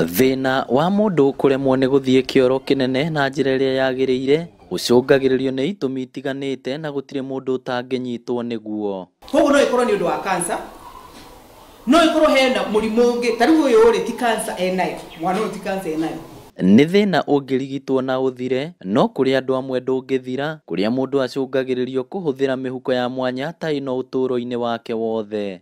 Thina wa mundu kuremwo ni guthii kioro kinene na njira iria yagiriire ucungagiririo ni itumi itiganite na gutire mundu utanginyitwo niguo. Koguo no ikorwo ni undu wa cancer, no ikorwo hena murimu ungi tariu uyu ri ti cancer enayo, mwana uyu ti cancer enayo. Ni thina ungirigitwo na uthire, no kuri andu amwe ndungithira, kuria mundu acungagiririo kuhuthira mihuko ya mwanya ta ino uturo-ini wake wothe.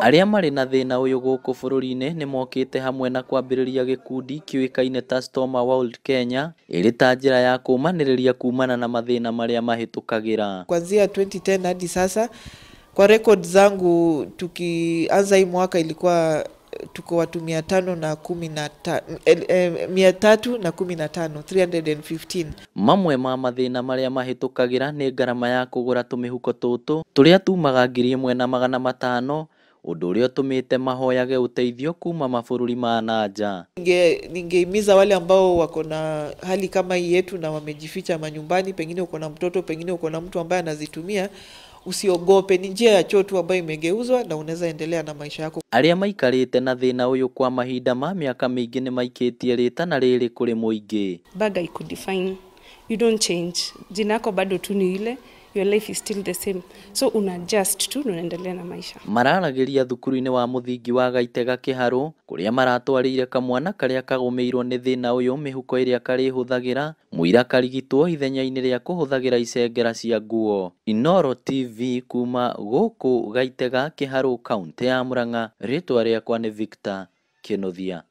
Aria mari na thina uyu guku bururi-ini ni mokite hamwe na kwambiriria gikundi kiukaine ta Stoma World Kenya, iri ta njira ya kumaniriria kumana na mathina maria mahitukagira. Kuanzia 2010 hadi sasa, kwa record zangu tukianza hii mwaka ilikuwa tuko watu 315 mamwe ma mathina maria mahitukagira ni garama ya kugura tumihuko tutu turia tumaga 1,500 undu uria utumite mahoyage uteithio kuma mabururi ma nanja. Ningeimiza wale ambao wako na hali kama hii yetu na wamejificha manyumbani, pengine uko na mtoto, pengine uko na mtu ambaye anazitumia, usiogope, ni njia ya choo tu ambayo imegeuzwa na unaweza endelea na maisha yako. Aria maikarite na thina uyu kwa mahinda ma miaka mingi ni maikitie ritana riri kuri muingi. Baga iko define, you don't change, jina yako bado tu ni ile, your life is still the same, so una adjust tu na unaendelea na maisha. Mararagiria thukuru-ini wa muthingi wa Gaitega kiharu kuria maratwarire kamwana karia kagumirwo ni thina uyu mihuko iria karihuthagira muira karigitwo ithenya-ini ria kuhuthagira icengera cia nguo. Inooro TV kuma guku Gaitega kiharu kaunti ya Murang'a, ritwa riakwa ni Victor Kinuthia.